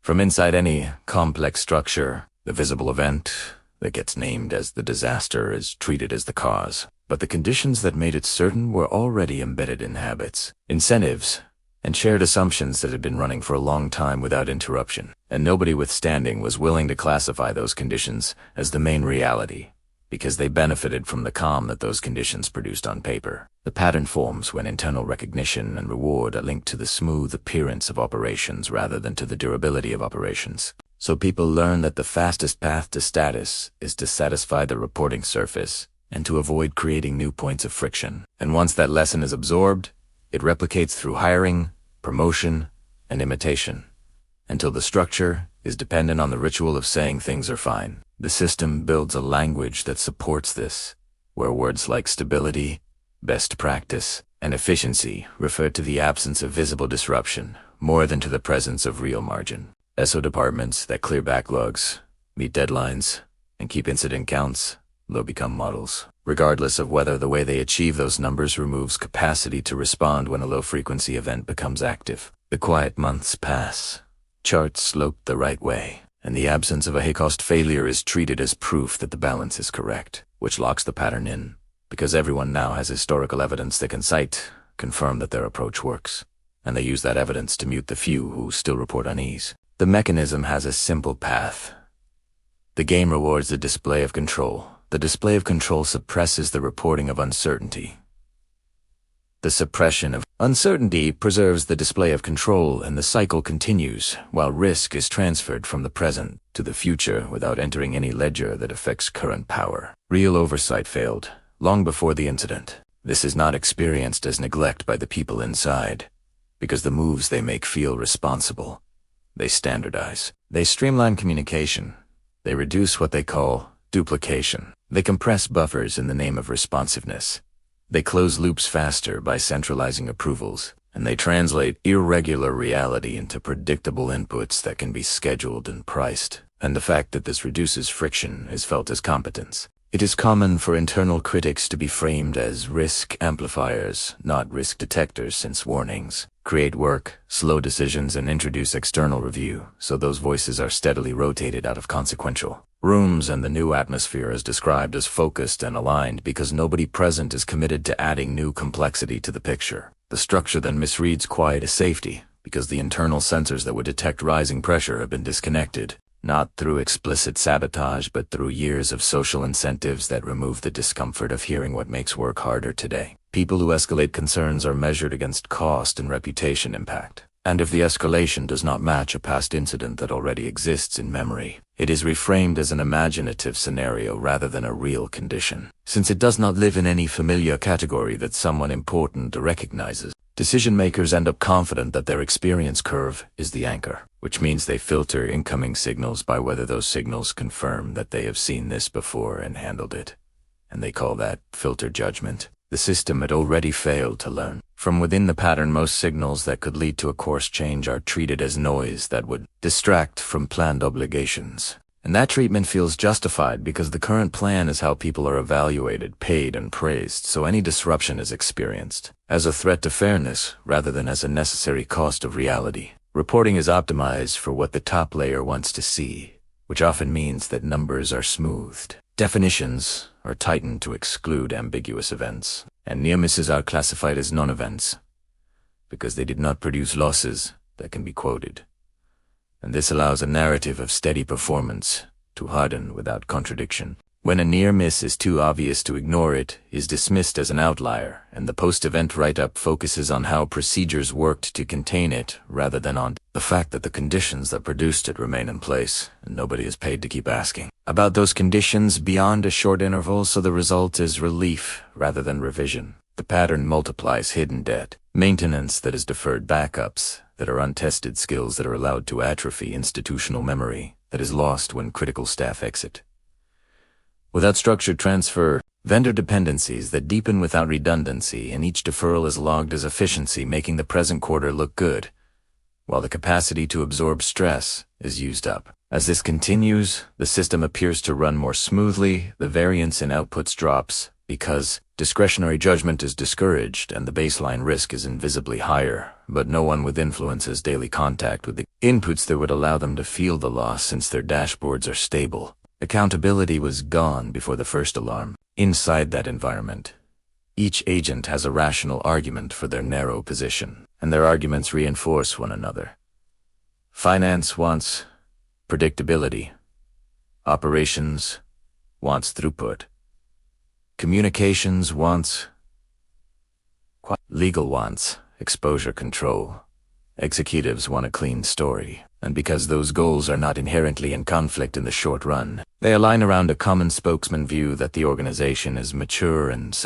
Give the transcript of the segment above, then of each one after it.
From inside any complex structure, the visible event that gets named as the disaster is treated as the cause. But the conditions that made it certain were already embedded in habits, incentives, and shared assumptions that had been running for a long time without interruption. And nobody withstanding was willing to classify those conditions as the main reality, because they benefited from the calm that those conditions produced on paper. The pattern forms when internal recognition and reward are linked to the smooth appearance of operations rather than to the durability of operations. So people learn that the fastest path to status is to satisfy the reporting surface and to avoid creating new points of friction. And once that lesson is absorbed, it replicates through hiring, promotion, and imitation, until the structure is dependent on the ritual of saying things are fine. The system builds a language that supports this, where words like stability, best practice, and efficiency refer to the absence of visible disruption more than to the presence of real margin. SO departments that clear backlogs, meet deadlines, and keep incident counts, they'll become models, regardless of whether the way they achieve those numbers removes capacity to respond when a low-frequency event becomes active. The quiet months pass. Charts slope the right way, and the absence of a high-cost failure is treated as proof that the balance is correct, which locks the pattern in, because everyone now has historical evidence they can cite, confirm that their approach works, and they use that evidence to mute the few who still report unease. The mechanism has a simple path. The game rewards the display of control. The display of control suppresses the reporting of uncertainty. The suppression of uncertainty preserves the display of control, and the cycle continues, while risk is transferred from the present to the future without entering any ledger that affects current power. Real oversight failed, long before the incident. This is not experienced as neglect by the people inside, because the moves they make feel responsible. They standardize. They streamline communication. They reduce what they call duplication. They compress buffers in the name of responsiveness. They close loops faster by centralizing approvals, and they translate irregular reality into predictable inputs that can be scheduled and priced. And the fact that this reduces friction is felt as competence. It is common for internal critics to be framed as risk amplifiers, not risk detectors, since warnings create work, slow decisions, and introduce external review, so those voices are steadily rotated out of consequential rooms, and the new atmosphere is described as focused and aligned because nobody present is committed to adding new complexity to the picture. The structure then misreads quiet as safety, because the internal sensors that would detect rising pressure have been disconnected, not through explicit sabotage but through years of social incentives that remove the discomfort of hearing what makes work harder today. People who escalate concerns are measured against cost and reputation impact. And if the escalation does not match a past incident that already exists in memory, it is reframed as an imaginative scenario rather than a real condition. Since it does not live in any familiar category that someone important recognizes, decision-makers end up confident that their experience curve is the anchor, which means they filter incoming signals by whether those signals confirm that they have seen this before and handled it. And they call that filter judgment. The system had already failed to learn. From within the pattern, most signals that could lead to a course change are treated as noise that would distract from planned obligations. And that treatment feels justified because the current plan is how people are evaluated, paid, and praised, so any disruption is experienced as a threat to fairness rather than as a necessary cost of reality. Reporting is optimized for what the top layer wants to see, which often means that numbers are smoothed. Definitions are tightened to exclude ambiguous events, and near misses are classified as non-events because they did not produce losses that can be quoted. And this allows a narrative of steady performance to harden without contradiction. When a near miss is too obvious to ignore, it is dismissed as an outlier, and the post-event write-up focuses on how procedures worked to contain it rather than on the fact that the conditions that produced it remain in place, and nobody is paid to keep asking about those conditions beyond a short interval, so the result is relief rather than revision. The pattern multiplies hidden debt, maintenance that is deferred, backups that are untested, skills that are allowed to atrophy, institutional memory that is lost when critical staff exit. Without structured transfer, vendor dependencies that deepen without redundancy, and each deferral is logged as efficiency, making the present quarter look good, while the capacity to absorb stress is used up. As this continues, the system appears to run more smoothly, the variance in outputs drops, because discretionary judgment is discouraged and the baseline risk is invisibly higher, but no one with influence has daily contact with the inputs that would allow them to feel the loss since their dashboards are stable. Accountability was gone before the first alarm. Inside that environment, each agent has a rational argument for their narrow position, and their arguments reinforce one another. Finance wants predictability. Operations wants throughput. Communications wants legal wants exposure control. Executives want a clean story, and because those goals are not inherently in conflict in the short run, they align around a common spokesman view that the organization is mature and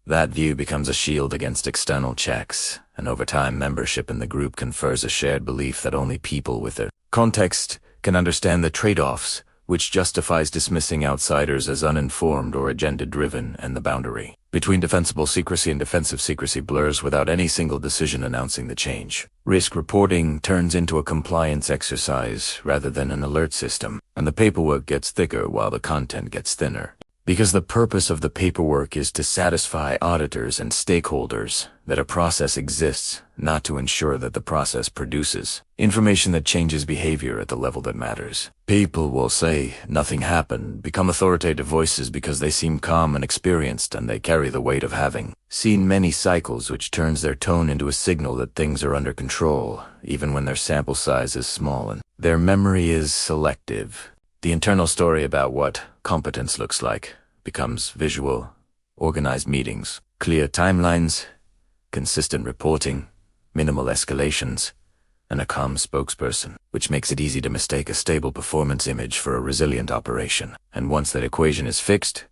That view becomes a shield against external checks, and over time membership in the group confers a shared belief that only people with their context can understand the trade-offs, which justifies dismissing outsiders as uninformed or agenda-driven, and the boundary between defensible secrecy and defensive secrecy blurs without any single decision announcing the change. Risk reporting turns into a compliance exercise rather than an alert system, and the paperwork gets thicker while the content gets thinner. Because the purpose of the paperwork is to satisfy auditors and stakeholders that a process exists, not to ensure that the process produces information that changes behavior at the level that matters. People will say nothing happened, become authoritative voices because they seem calm and experienced, and they carry the weight of having seen many cycles, which turns their tone into a signal that things are under control, even when their sample size is small and their memory is selective. The internal story about what competence looks like becomes visual, organized meetings, clear timelines, consistent reporting, minimal escalations, and a calm spokesperson, which makes it easy to mistake a stable performance image for a resilient operation. And once that equation is fixed,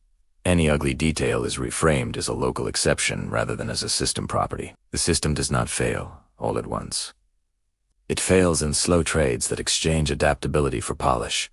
any ugly detail is reframed as a local exception rather than as a system property. The system does not fail all at once. It fails in slow trades that exchange adaptability for polish,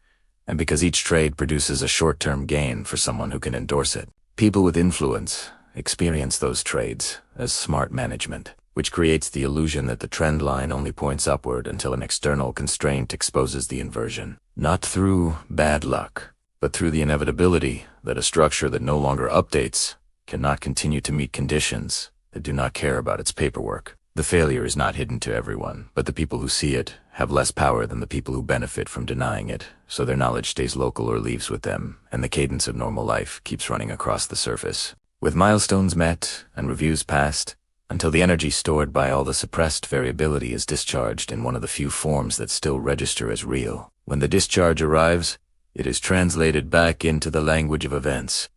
and because each trade produces a short-term gain for someone who can endorse it. People with influence experience those trades as smart management, which creates the illusion that the trend line only points upward until an external constraint exposes the inversion. Not through bad luck, but through the inevitability that a structure that no longer updates cannot continue to meet conditions that do not care about its paperwork. The failure is not hidden to everyone, but the people who see it have less power than the people who benefit from denying it, so their knowledge stays local or leaves with them, and the cadence of normal life keeps running across the surface. With milestones met and reviews passed, until the energy stored by all the suppressed variability is discharged in one of the few forms that still register as real. When the discharge arrives, it is translated back into the language of events.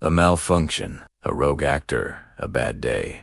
A malfunction, a rogue actor, a bad day,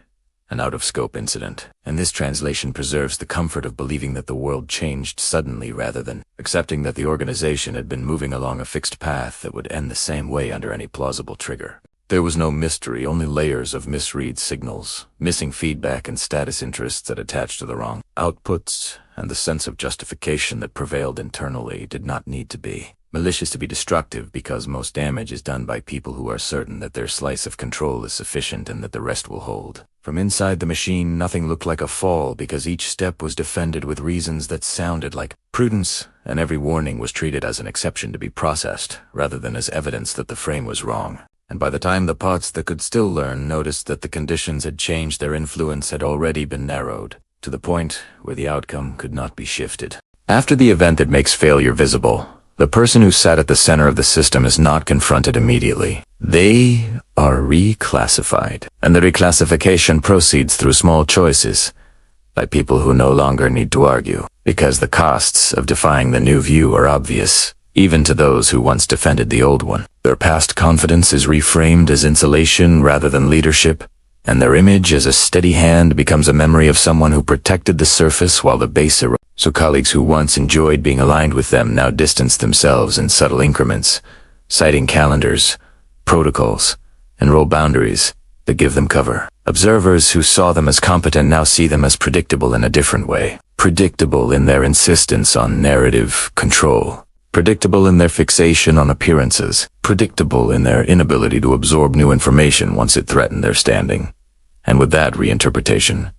an out-of-scope incident, and this translation preserves the comfort of believing that the world changed suddenly rather than accepting that the organization had been moving along a fixed path that would end the same way under any plausible trigger. There was no mystery, only layers of misread signals, missing feedback and status interests that attached to the wrong outputs, and the sense of justification that prevailed internally did not need to be malicious to be destructive, because most damage is done by people who are certain that their slice of control is sufficient and that the rest will hold. From inside the machine, nothing looked like a fall because each step was defended with reasons that sounded like prudence, and every warning was treated as an exception to be processed, rather than as evidence that the frame was wrong. And by the time the parts that could still learn noticed that the conditions had changed, their influence had already been narrowed, to the point where the outcome could not be shifted. After the event that makes failure visible, the person who sat at the center of the system is not confronted immediately. They are reclassified, and the reclassification proceeds through small choices by people who no longer need to argue, because the costs of defying the new view are obvious, even to those who once defended the old one. Their past confidence is reframed as insulation rather than leadership, and their image as a steady hand becomes a memory of someone who protected the surface while the base eroded. So colleagues who once enjoyed being aligned with them now distance themselves in subtle increments, citing calendars, protocols, and role boundaries that give them cover. Observers who saw them as competent now see them as predictable in a different way. Predictable in their insistence on narrative control. Predictable in their fixation on appearances. Predictable in their inability to absorb new information once it threatened their standing. And with that reinterpretation,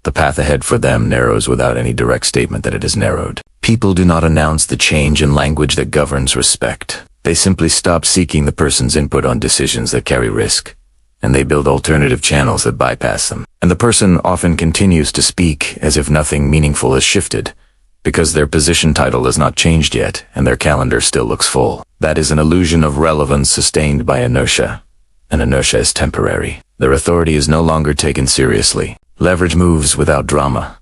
the path ahead for them narrows without any direct statement that it is narrowed. People do not announce the change in language that governs respect. They simply stop seeking the person's input on decisions that carry risk, and they build alternative channels that bypass them. And the person often continues to speak as if nothing meaningful has shifted, because their position title has not changed yet, and their calendar still looks full. That is an illusion of relevance sustained by inertia, and inertia is temporary. Their authority is no longer taken seriously. Leverage moves without drama.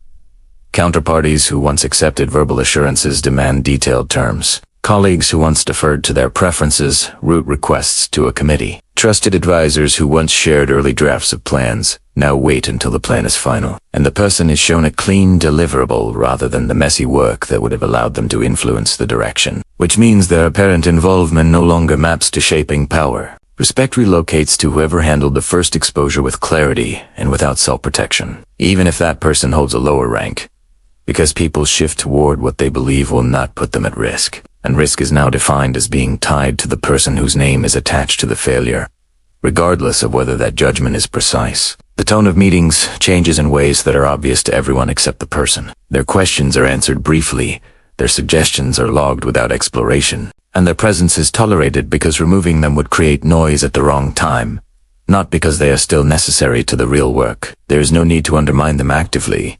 Counterparties who once accepted verbal assurances demand detailed terms. Colleagues who once deferred to their preferences route requests to a committee. Trusted advisors who once shared early drafts of plans now wait until the plan is final, and the person is shown a clean deliverable rather than the messy work that would have allowed them to influence the direction, which means their apparent involvement no longer maps to shaping power. Respect relocates to whoever handled the first exposure with clarity and without self-protection, even if that person holds a lower rank, because people shift toward what they believe will not put them at risk. And risk is now defined as being tied to the person whose name is attached to the failure, regardless of whether that judgment is precise. The tone of meetings changes in ways that are obvious to everyone except the person. Their questions are answered briefly, their suggestions are logged without exploration, and their presence is tolerated because removing them would create noise at the wrong time, not because they are still necessary to the real work. There is no need to undermine them actively,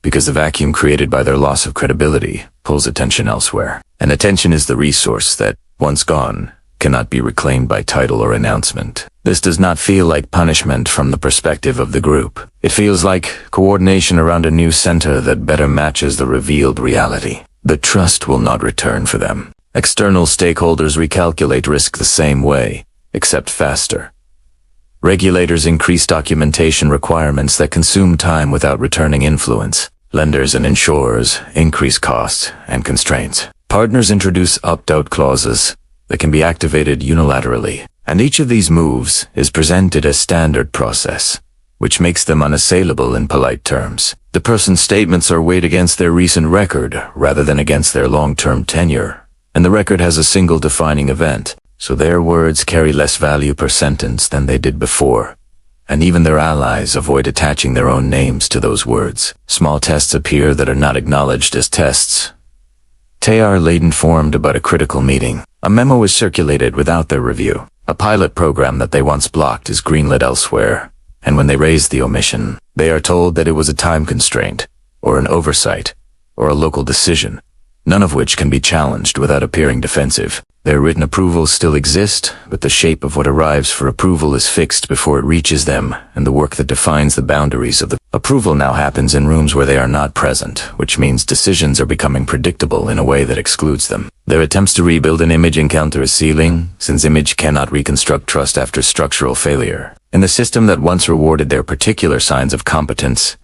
because the vacuum created by their loss of credibility pulls attention elsewhere. And attention is the resource that, once gone, cannot be reclaimed by title or announcement. This does not feel like punishment from the perspective of the group. It feels like coordination around a new center that better matches the revealed reality. The trust will not return for them. External stakeholders recalculate risk the same way, except faster. Regulators increase documentation requirements that consume time without returning influence. Lenders and insurers increase costs and constraints. Partners introduce opt-out clauses that can be activated unilaterally, and each of these moves is presented as standard process, which makes them unassailable in polite terms. The person's statements are weighed against their recent record rather than against their long-term tenure, and the record has a single defining event, so their words carry less value per sentence than they did before. And even their allies avoid attaching their own names to those words. Small tests appear that are not acknowledged as tests. Tear-laden informed about a critical meeting. A memo is circulated without their review. A pilot program that they once blocked is greenlit elsewhere, and when they raise the omission, they are told that it was a time constraint, or an oversight, or a local decision, none of which can be challenged without appearing defensive. Their written approvals still exist, but the shape of what arrives for approval is fixed before it reaches them, and the work that defines the boundaries of the approval now happens in rooms where they are not present, which means decisions are becoming predictable in a way that excludes them. Their attempts to rebuild an image encounter a ceiling, since image cannot reconstruct trust after structural failure. And the system that once rewarded their particular signs of competence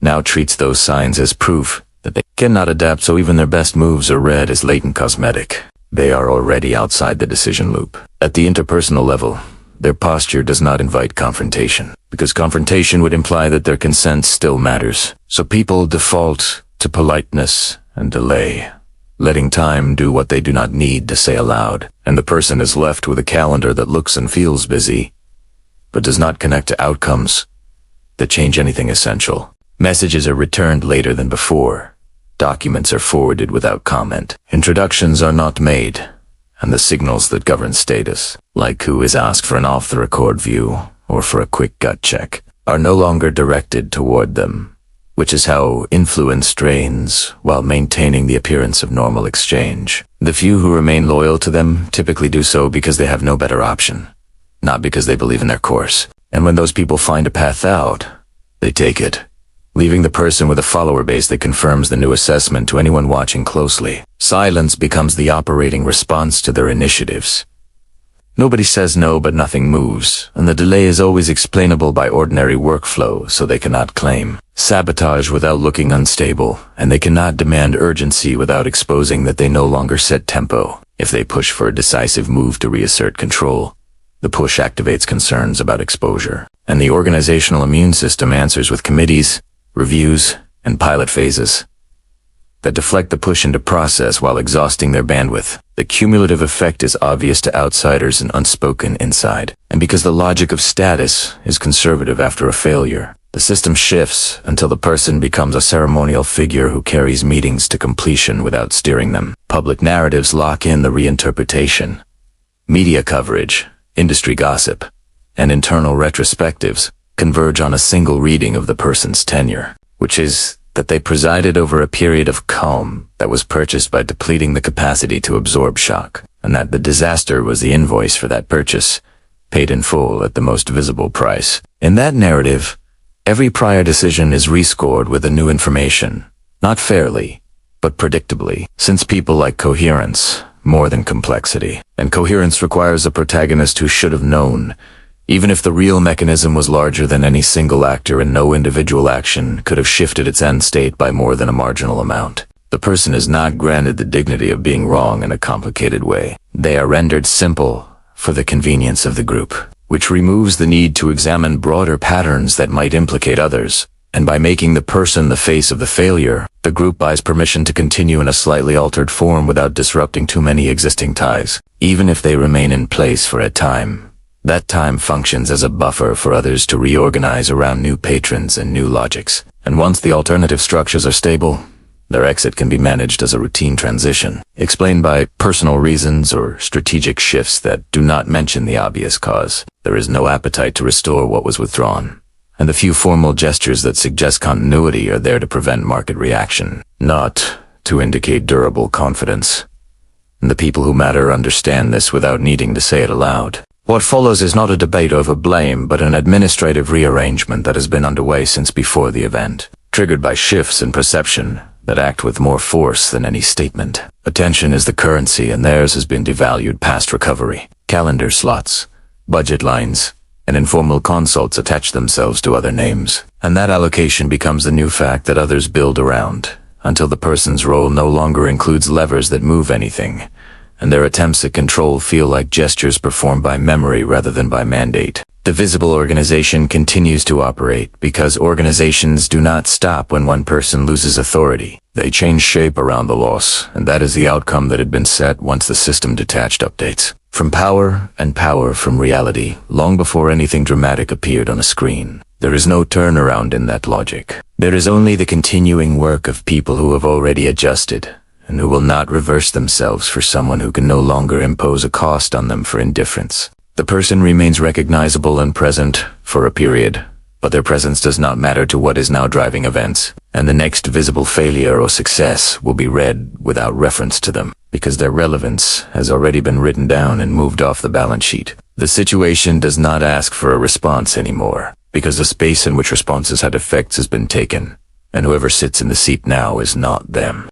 now treats those signs as proof that they cannot adapt, so even their best moves are read as latent cosmetic. They are already outside the decision loop. At the interpersonal level, their posture does not invite confrontation, because confrontation would imply that their consent still matters. So people default to politeness and delay, letting time do what they do not need to say aloud, and the person is left with a calendar that looks and feels busy, but does not connect to outcomes that change anything essential. Messages are returned later than before. Documents are forwarded without comment. Introductions are not made, and the signals that govern status, like who is asked for an off-the-record view or for a quick gut check, are no longer directed toward them, which is how influence drains while maintaining the appearance of normal exchange. The few who remain loyal to them typically do so because they have no better option, not because they believe in their course. And when those people find a path out, they take it, leaving the person with a follower base that confirms the new assessment to anyone watching closely. Silence becomes the operating response to their initiatives. Nobody says no, but nothing moves, and the delay is always explainable by ordinary workflow, so they cannot claim sabotage without looking unstable, and they cannot demand urgency without exposing that they no longer set tempo. If they push for a decisive move to reassert control, the push activates concerns about exposure, and the organizational immune system answers with committees, reviews, and pilot phases that deflect the push into process while exhausting their bandwidth. The cumulative effect is obvious to outsiders and unspoken inside. And because the logic of status is conservative after a failure, the system shifts until the person becomes a ceremonial figure who carries meetings to completion without steering them. Public narratives lock in the reinterpretation, Media coverage, industry gossip, and internal retrospectives converge on a single reading of the person's tenure, which is that they presided over a period of calm that was purchased by depleting the capacity to absorb shock, and that the disaster was the invoice for that purchase, paid in full at the most visible price. In that narrative, every prior decision is rescored with a new information, not fairly, but predictably, since people like coherence more than complexity. And coherence requires a protagonist who should have known, even if the real mechanism was larger than any single actor and no individual action could have shifted its end state by more than a marginal amount. The person is not granted the dignity of being wrong in a complicated way. They are rendered simple for the convenience of the group, which removes the need to examine broader patterns that might implicate others. And by making the person the face of the failure, the group buys permission to continue in a slightly altered form without disrupting too many existing ties, even if they remain in place for a time. That time functions as a buffer for others to reorganize around new patrons and new logics. And once the alternative structures are stable, their exit can be managed as a routine transition, explained by personal reasons or strategic shifts that do not mention the obvious cause. There is no appetite to restore what was withdrawn, and the few formal gestures that suggest continuity are there to prevent market reaction, not to indicate durable confidence. And the people who matter understand this without needing to say it aloud. What follows is not a debate over blame, but an administrative rearrangement that has been underway since before the event, triggered by shifts in perception that act with more force than any statement. Attention is the currency, and theirs has been devalued past recovery. Calendar slots, budget lines, and informal consults attach themselves to other names, and that allocation becomes the new fact that others build around, until the person's role no longer includes levers that move anything, and their attempts at control feel like gestures performed by memory rather than by mandate. The visible organization continues to operate because organizations do not stop when one person loses authority. They change shape around the loss, and that is the outcome that had been set once the system detached updates from power and power from reality long before anything dramatic appeared on a screen. There is no turnaround in that logic. There is only the continuing work of people who have already adjusted, and who will not reverse themselves for someone who can no longer impose a cost on them for indifference. The person remains recognizable and present for a period, but their presence does not matter to what is now driving events, and the next visible failure or success will be read without reference to them, because their relevance has already been written down and moved off the balance sheet. The situation does not ask for a response anymore, because the space in which responses had effects has been taken, and whoever sits in the seat now is not them.